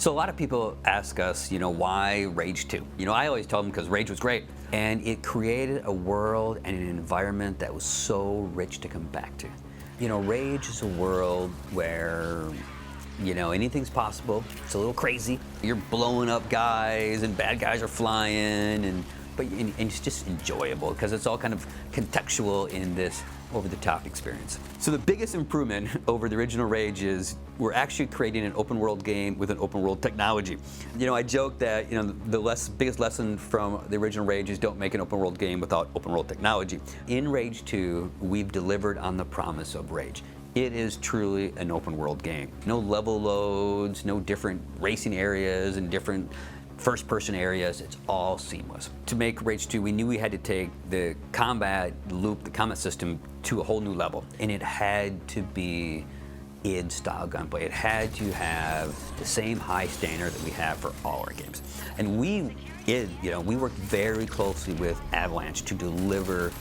So a lot of people ask us, why Rage 2? I always tell them because Rage was great. And it created a world and an environment that was so rich to come back to. Rage is a world where, anything's possible. It's a little crazy. You're blowing up guys and bad guys are flying, but it's just enjoyable because it's all kind of contextual in this over-the-top experience. So the biggest improvement over the original Rage is we're actually creating an open world game with an open world technology. I joke that the biggest lesson from the original Rage is don't make an open world game without open world technology. In Rage 2, we've delivered on the promise of Rage. It is truly an open world game. No level loads, no different racing areas and different first-person areas. It's all seamless. To make Rage 2, we knew we had to take the combat loop, the combat system, to a whole new level. And it had to be id-style gunplay. It had to have the same high standard that we have for all our games. And we worked very closely with Avalanche to deliver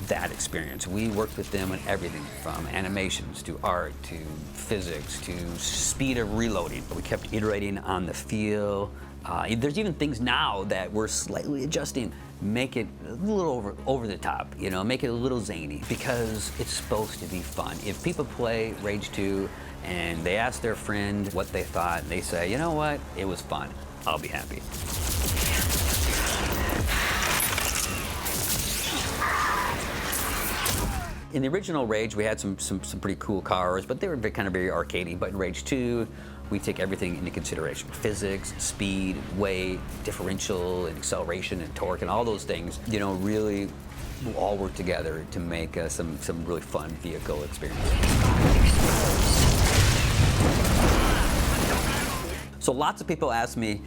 that experience. We worked with them on everything from animations to art to physics to speed of reloading. We kept iterating on the feel. There's even things now that we're slightly adjusting, make it a little over the top, make it a little zany because it's supposed to be fun. If people play Rage 2 and they ask their friend what they thought and they say, you know what, it was fun, I'll be happy. In the original Rage, we had some pretty cool cars, but they were kind of very arcadey. But in Rage 2, we take everything into consideration. Physics, speed, weight, differential, and acceleration, and torque, and all those things, really all work together to make some really fun vehicle experience. So lots of people ask me,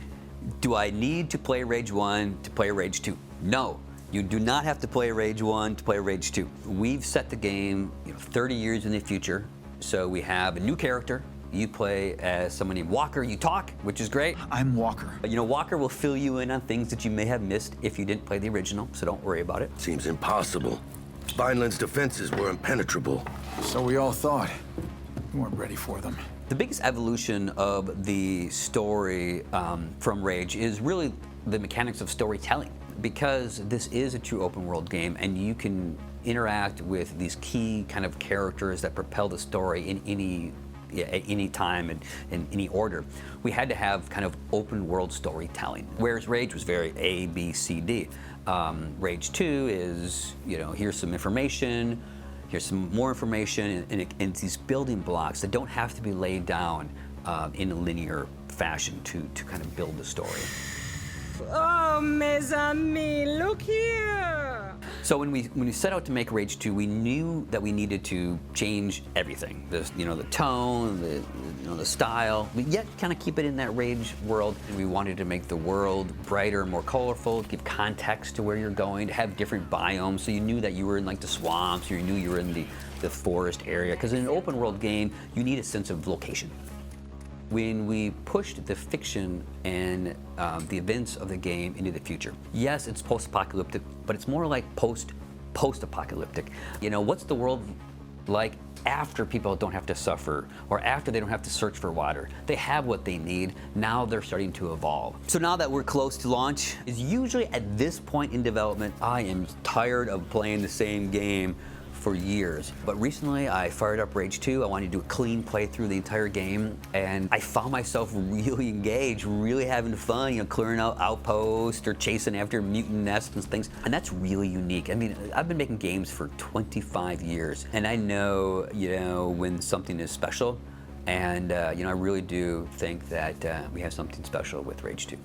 do I need to play Rage 1 to play Rage 2? No. You do not have to play Rage 1 to play Rage 2. We've set the game 30 years in the future, so we have a new character. You play as someone named Walker. You talk, which is great. I'm Walker. Walker will fill you in on things that you may have missed if you didn't play the original, so don't worry about it. Seems impossible. Vineland's defenses were impenetrable. So we all thought. We weren't ready for them. The biggest evolution of the story from Rage is really the mechanics of storytelling. Because this is a true open world game and you can interact with these key kind of characters that propel the story in any time and in any order, we had to have kind of open world storytelling. Whereas Rage was very A, B, C, D. Rage 2 is, here's some information, here's some more information, and these building blocks that don't have to be laid down in a linear fashion to kind of build the story. Oh, mes amis, look here! So when we set out to make Rage 2, we knew that we needed to change everything. The tone, the style, but yet kind of keep it in that Rage world. And we wanted to make the world brighter, more colorful, to give context to where you're going, to have different biomes, so you knew that you were in like the swamps, or you knew you were in the forest area. Because in an open world game, you need a sense of location. When we pushed the fiction and the events of the game into the future. Yes, it's post-apocalyptic, but it's more like post-apocalyptic. What's the world like after people don't have to suffer or after they don't have to search for water? They have what they need. Now they're starting to evolve. So now that we're close to launch, is usually at this point in development, I am tired of playing the same game for years. But recently I fired up Rage 2. I wanted to do a clean playthrough of the entire game, and I found myself really engaged, really having fun, clearing out outposts or chasing after mutant nests and things. And that's really unique. I mean, I've been making games for 25 years, and I know, when something is special, and I really do think that we have something special with Rage 2.